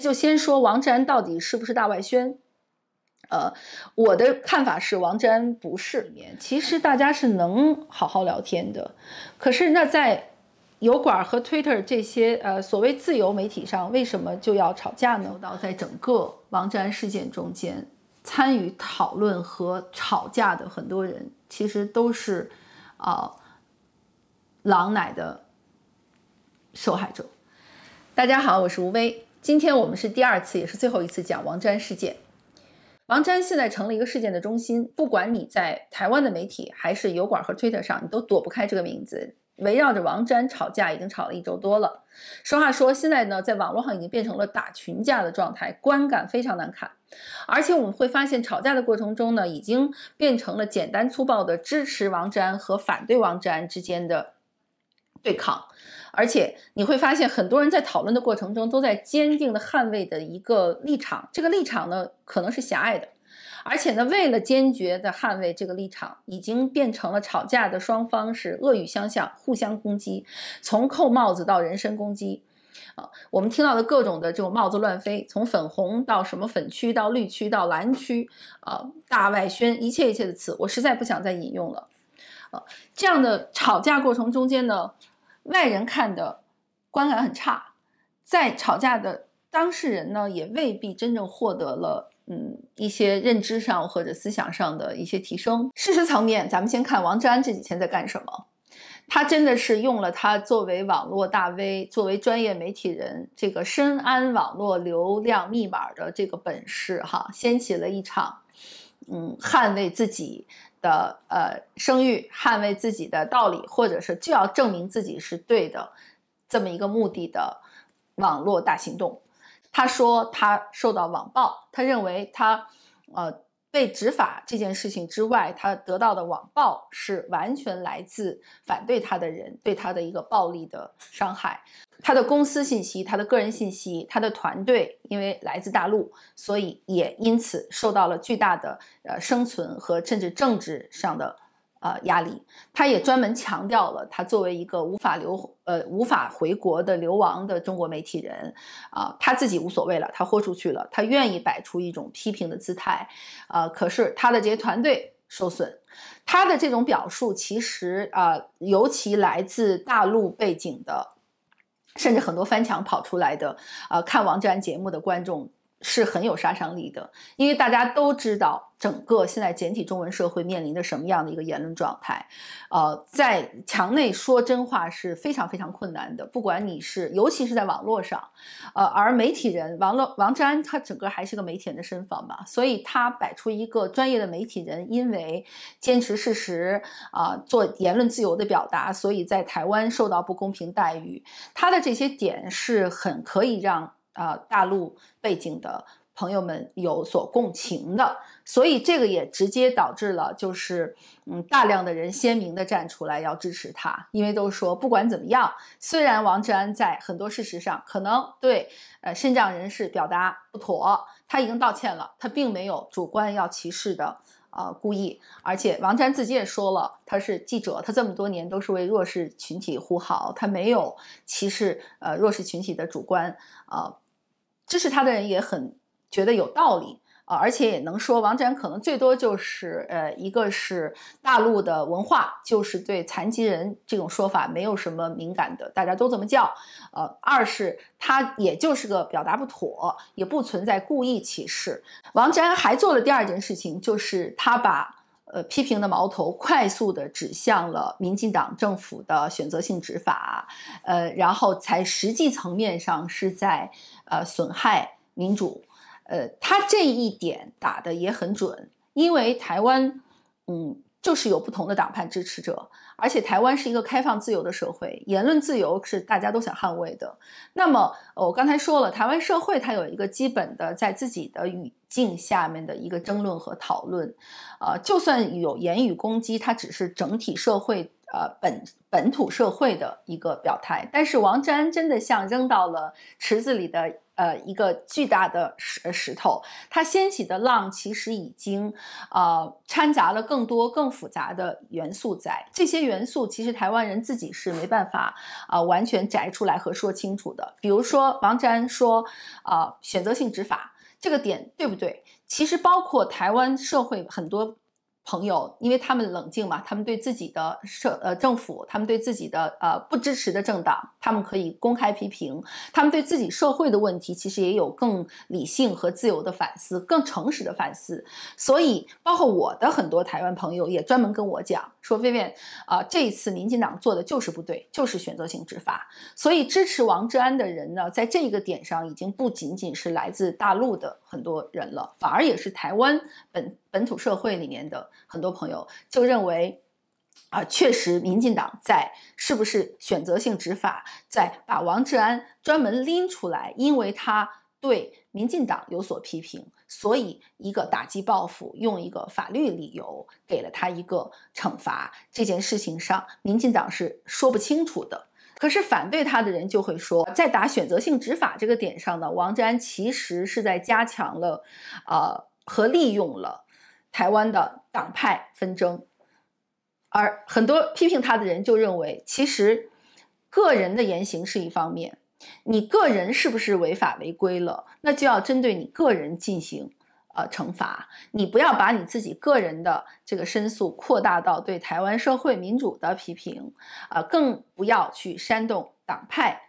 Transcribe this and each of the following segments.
就先说王志安到底是不是大外宣？我的看法是王志安不是。其实大家是能好好聊天的，可是那在油管和 Twitter 这些所谓自由媒体上，为什么就要吵架呢？到在整个王志安事件中间，参与讨论和吵架的很多人，其实都是狼奶的受害者。大家好，我是吴薇，今天我们是第2次，也是最后一次讲王志安事件。王志安现在成了一个事件的中心，不管你在台湾的媒体还是油管和 Twitter 上，你都躲不开这个名字。围绕着王志安吵架已经吵了1周多了。实话说，现在呢，在网络上已经变成了打群架的状态，观感非常难看。而且我们会发现，吵架的过程中呢，已经变成了简单粗暴的支持王志安和反对王志安之间的对抗。而且你会发现，很多人在讨论的过程中都在坚定的捍卫的一个立场，这个立场呢可能是狭隘的，而且呢为了坚决的捍卫这个立场，已经变成了吵架的双方是恶语相向，互相攻击，从扣帽子到人身攻击。我们听到的各种的这种帽子乱飞，从粉红到什么粉区到绿区到蓝区，大外宣，一切的词，我实在不想再引用了。这样的吵架过程中间呢，外人看的观感很差，在吵架的当事人呢，也未必真正获得了一些认知上或者思想上的一些提升。事实层面，咱们先看王志安这几天在干什么。他真的是用了他作为网络大 V， 作为专业媒体人，这个深谙网络流量密码的这个本事哈，掀起了一场捍卫自己的声誉，捍卫自己的道理，或者是就要证明自己是对的这么一个目的的网络大行动。他说他受到网暴，他认为他被执法这件事情之外，他得到的网暴是完全来自反对他的人对他的一个暴力的伤害。他的公司信息，他的个人信息，他的团队因为来自大陆，所以也因此受到了巨大的生存和甚至政治上的压力。他也专门强调了，他作为一个无法回国的流亡的中国媒体人他自己无所谓了，他豁出去了，他愿意摆出一种批评的姿态可是他的这些团队受损。他的这种表述其实尤其来自大陆背景的，甚至很多翻墙跑出来的看王志安节目的观众是很有杀伤力的。因为大家都知道整个现在简体中文社会面临着什么样的一个言论状态在墙内说真话是非常非常困难的，不管你是尤其是在网络上而媒体人王志安他整个还是个媒体人的身份吧，所以他摆出一个专业的媒体人因为坚持事实做言论自由的表达，所以在台湾受到不公平待遇。他的这些点是很可以让大陆背景的朋友们有所共情的，所以这个也直接导致了就是大量的人鲜明的站出来要支持他。因为都说不管怎么样，虽然王志安在很多事实上可能对身障人士表达不妥，他已经道歉了，他并没有主观要歧视的故意。而且王志安自己也说了，他是记者，他这么多年都是为弱势群体呼号，他没有歧视弱势群体的主观支持他的人也很觉得有道理而且也能说王志安可能最多就是一个是大陆的文化就是对残疾人这种说法没有什么敏感的，大家都这么叫二是他也就是个表达不妥，也不存在故意歧视。王志安还做了第2件事情，就是他把批评的矛头快速的指向了民进党政府的选择性执法然后才实际层面上是在损害民主。他这一点打得也很准，因为台湾就是有不同的党派支持者，而且台湾是一个开放自由的社会，言论自由是大家都想捍卫的。那么我刚才说了，台湾社会它有一个基本的在自己的语境下面的一个争论和讨论就算有言语攻击，它只是整体社会本土社会的一个表态。但是王志安真的像扔到了池子里的一个巨大的石头，它掀起的浪其实已经掺杂了更多更复杂的元素在。这些元素其实台湾人自己是没办法完全摘出来和说清楚的。比如说王志安说选择性执法这个点对不对？其实包括台湾社会很多朋友，因为他们冷静嘛，他们对自己的政府，他们对自己的不支持的政党，他们可以公开批评，他们对自己社会的问题其实也有更理性和自由的反思，更诚实的反思。所以包括我的很多台湾朋友也专门跟我讲说，Vivian这一次民进党做的就是不对，就是选择性执法。所以支持王志安的人呢，在这个点上已经不仅仅是来自大陆的很多人了，反而也是台湾本土社会里面的很多朋友就认为确实民进党在是不是选择性执法，在把王志安专门拎出来，因为他对民进党有所批评，所以一个打击报复，用一个法律理由给了他一个惩罚。这件事情上民进党是说不清楚的。可是反对他的人就会说，在打选择性执法这个点上呢，王志安其实是在加强了和利用了台湾的党派纷争。而很多批评他的人就认为，其实个人的言行是一方面，你个人是不是违法违规了，那就要针对你个人进行惩罚。你不要把你自己个人的这个申诉扩大到对台湾社会民主的批评，更不要去煽动党派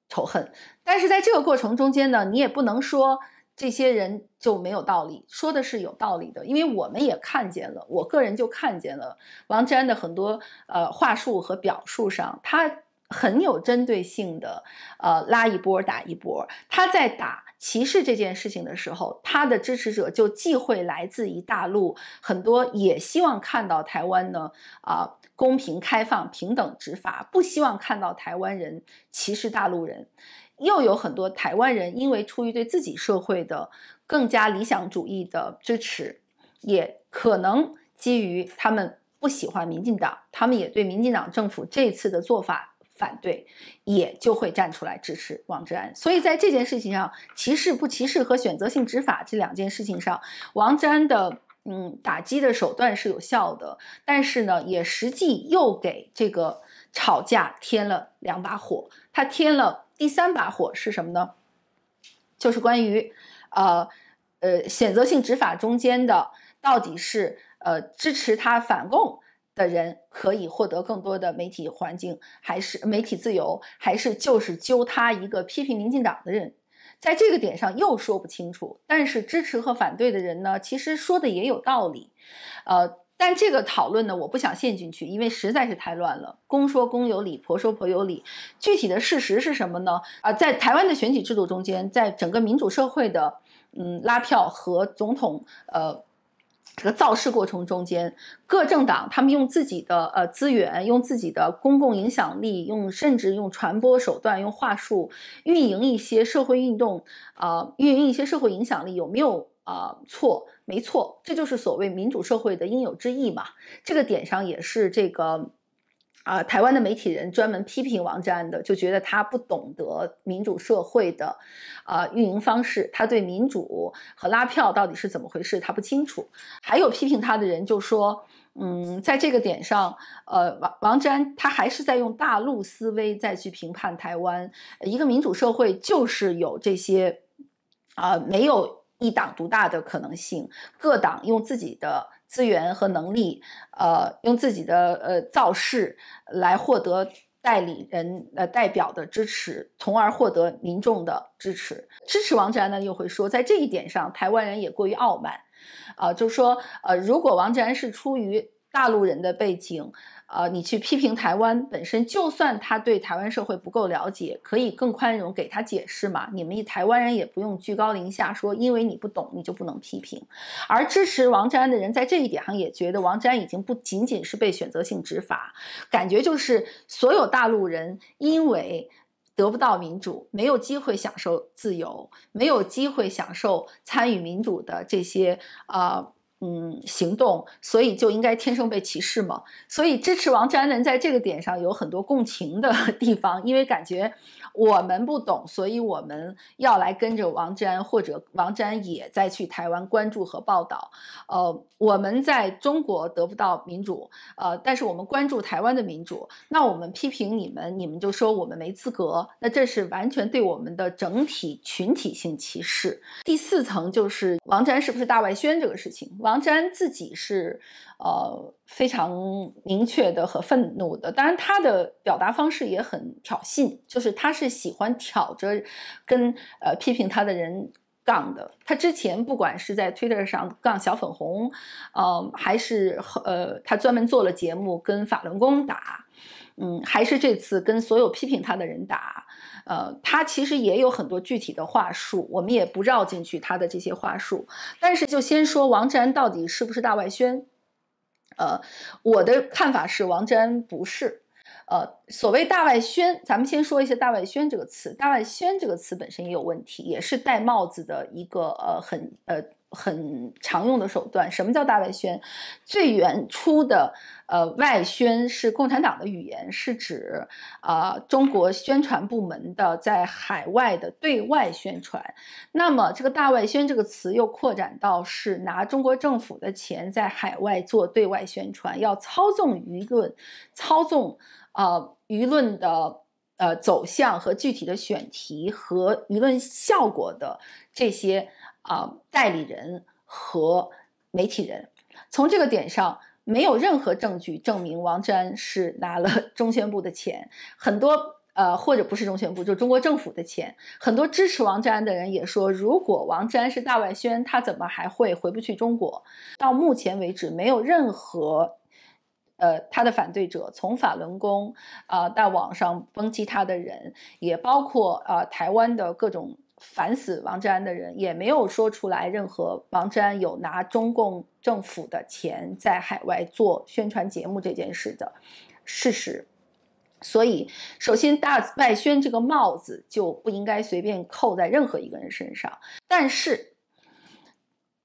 仇恨。但是在这个过程中间呢，你也不能说这些人就没有道理，说的是有道理的，因为我们也看见了，我个人就看见了王志安的很多话术和表述上，他很有针对性的拉一波打一波。他在打歧视这件事情的时候，他的支持者就既会来自于大陆，很多也希望看到台湾呢公平开放平等执法，不希望看到台湾人歧视大陆人。又有很多台湾人因为出于对自己社会的更加理想主义的支持，也可能基于他们不喜欢民进党，他们也对民进党政府这次的做法反对，也就会站出来支持王志安。所以在这件事情上，歧视不歧视和选择性执法这两件事情上，王志安的打击的手段是有效的，但是呢，也实际又给这个吵架添了2把火。他添了第3把火是什么呢？就是关于选择性执法中间的到底是支持他反共的人可以获得更多的媒体环境，还是媒体自由，还是就是揪他一个批评民进党的人，在这个点上又说不清楚。但是支持和反对的人呢，其实说的也有道理，但这个讨论呢，我不想陷进去，因为实在是太乱了。公说公有理，婆说婆有理。具体的事实是什么呢？在台湾的选举制度中间，在整个民主社会的拉票和总统这个造势过程中间，各政党他们用自己的资源，用自己的公共影响力，甚至用传播手段，用话术运营一些社会运动，运营一些社会影响力，有没有错？没错，这就是所谓民主社会的应有之义嘛。这个点上也是这个台湾的媒体人专门批评王志安的，就觉得他不懂得民主社会的运营方式，他对民主和拉票到底是怎么回事他不清楚。还有批评他的人就说在这个点上王志安他还是在用大陆思维再去评判台湾。一个民主社会就是有这些没有一党独大的可能性，各党用自己的资源和能力，用自己的造势来获得代理人代表的支持，从而获得民众的支持。支持王志安呢，又会说，在这一点上，台湾人也过于傲慢，就是说，如果王志安是出于大陆人的背景，你去批评台湾本身，就算他对台湾社会不够了解，可以更宽容给他解释嘛。你们台湾人也不用居高临下说，因为你不懂，你就不能批评。而支持王志安的人在这一点上也觉得王志安已经不仅仅是被选择性执法，感觉就是所有大陆人因为得不到民主，没有机会享受自由，没有机会享受参与民主的这些行动，所以就应该天生被歧视吗？所以支持王瞻人在这个点上有很多共情的地方，因为感觉我们不懂，所以我们要来跟着王瞻，或者王瞻也在去台湾关注和报道。我们在中国得不到民主，但是我们关注台湾的民主，那我们批评你们，你们就说我们没资格，那这是完全对我们的整体群体性歧视。第4层就是王瞻是不是大外宣这个事情，王瞻自己是非常明确的和愤怒的，当然他的表达方式也很挑衅，就是他是喜欢挑着跟批评他的人杠的。他之前不管是在 Twitter 上杠小粉红，还是他专门做了节目跟法轮功打，还是这次跟所有批评他的人打，他其实也有很多具体的话术，我们也不绕进去他的这些话术。但是就先说王瞻到底是不是大外宣，我的看法是王瞻不是。所谓大外宣，咱们先说一下大外宣这个词。大外宣这个词本身也有问题，也是戴帽子的一个很常用的手段。什么叫大外宣？最原初的外宣是共产党的语言，是指中国宣传部门的在海外的对外宣传。那么这个大外宣这个词又扩展到是拿中国政府的钱在海外做对外宣传，要操纵舆论，操纵舆论的走向和具体的选题和舆论效果的这些代理人和媒体人。从这个点上，没有任何证据证明王瞻是拿了中宣部的钱，很多或者不是中宣部，就中国政府的钱。很多支持王瞻的人也说，如果王瞻是大外宣，他怎么还会回不去中国？到目前为止，没有任何他的反对者，从法轮功到网上抨击他的人，也包括台湾的各种反死王瞻的人，也没有说出来任何王瞻有拿中共政府的钱在海外做宣传节目这件事的事实。所以首先大外宣这个帽子就不应该随便扣在任何一个人身上。但是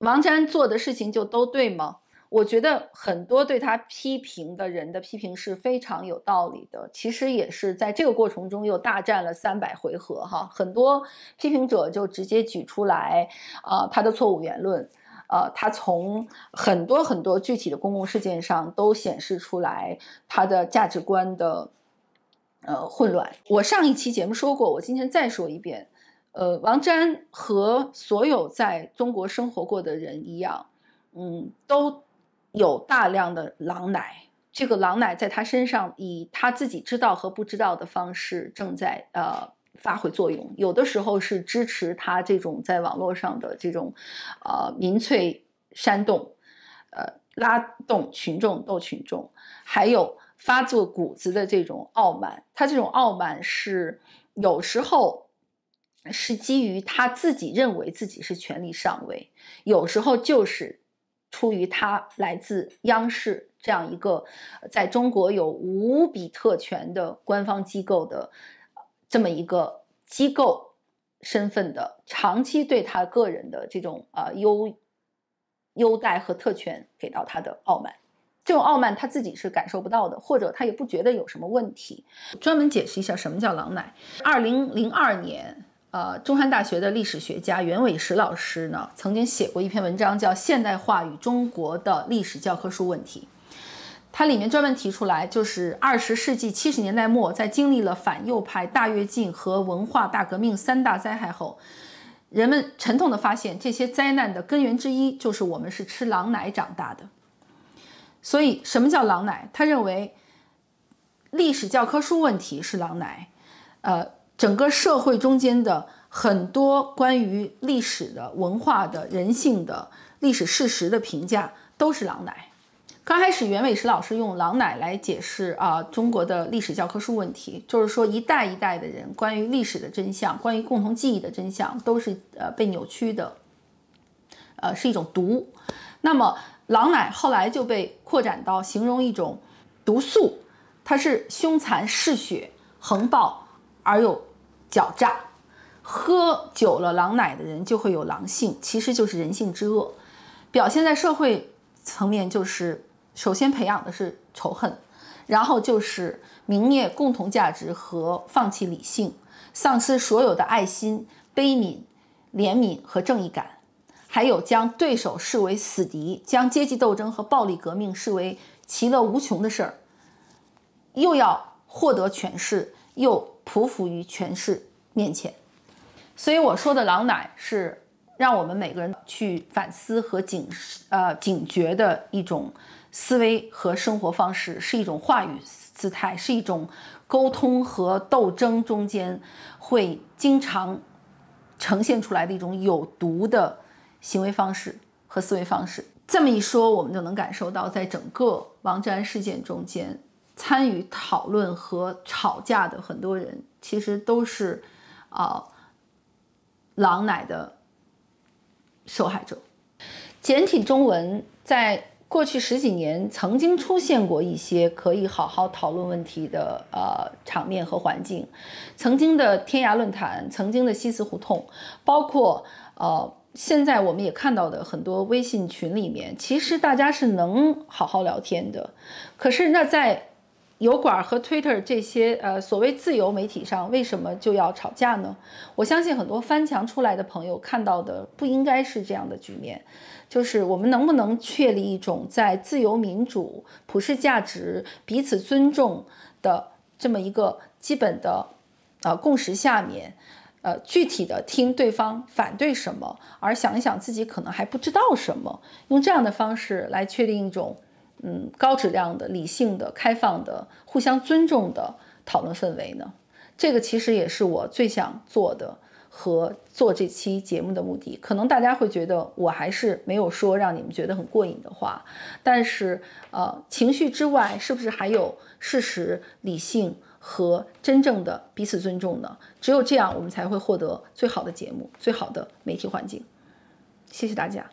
王瞻做的事情就都对吗？我觉得很多对他批评的人的批评是非常有道理的，其实也是在这个过程中又大战了300回合哈。很多批评者就直接举出来他的错误言论，他从很多具体的公共事件上都显示出来他的价值观的混乱。我上一期节目说过，我今天再说一遍，王瞻和所有在中国生活过的人一样，都有大量的狼奶，这个狼奶在他身上以他自己知道和不知道的方式正在发挥作用。有的时候是支持他这种在网络上的这种民粹煽动，拉动群众斗群众，还有发自骨子的这种傲慢。他这种傲慢是有时候是基于他自己认为自己是权力上位，有时候就是出于他来自央视这样一个在中国有无比特权的官方机构的这么一个机构身份的长期对他个人的这种优待和特权给到他的傲慢。这种傲慢他自己是感受不到的，或者他也不觉得有什么问题。专门解释一下什么叫狼奶。2002年中山大学的历史学家袁伟时老师呢，曾经写过一篇文章叫《现代化与中国的历史教科书问题》。它里面专门提出来，就是20世纪70年代末，在经历了反右派、大跃进和文化大革命3大灾害后，人们沉痛地发现，这些灾难的根源之一就是我们是吃狼奶长大的。所以什么叫狼奶？他认为历史教科书问题是狼奶，整个社会中间的很多关于历史的、文化的、人性的、历史事实的评价都是狼奶。刚开始袁伟时老师用狼奶来解释中国的历史教科书问题，就是说一代一代的人关于历史的真相、关于共同记忆的真相都是被扭曲的，是一种毒。那么狼奶后来就被扩展到形容一种毒素，它是凶残嗜血、横暴而又狡诈，喝久了狼奶的人就会有狼性，其实就是人性之恶。表现在社会层面，就是首先培养的是仇恨，然后就是泯灭共同价值和放弃理性，丧失所有的爱心、悲悯、怜悯和正义感，还有将对手视为死敌，将阶级斗争和暴力革命视为其乐无穷的事儿，又要获得权势，又匍匐于权势面前。所以我说的狼奶是让我们每个人去反思和警觉的一种思维和生活方式，是一种话语姿态，是一种沟通和斗争中间会经常呈现出来的一种有毒的行为方式和思维方式。这么一说，我们就能感受到，在整个王志安事件中间，参与讨论和吵架的很多人，其实都是狼奶的受害者。简体中文在过去10几年曾经出现过一些可以好好讨论问题的场面和环境，曾经的天涯论坛，曾经的西祠胡同，包括现在我们也看到的很多微信群里面，其实大家是能好好聊天的。可是那在油管和 Twitter 这些所谓自由媒体上，为什么就要吵架呢？我相信很多翻墙出来的朋友看到的不应该是这样的局面，就是我们能不能确立一种在自由民主、普世价值、彼此尊重的这么一个基本的共识下面，具体的听对方反对什么，而想一想自己可能还不知道什么，用这样的方式来确定一种高质量的、理性的、开放的、互相尊重的讨论氛围呢？这个其实也是我最想做的和做这期节目的目的。可能大家会觉得我还是没有说让你们觉得很过瘾的话，但是情绪之外，是不是还有事实、理性和真正的彼此尊重呢？只有这样，我们才会获得最好的节目、最好的媒体环境。谢谢大家。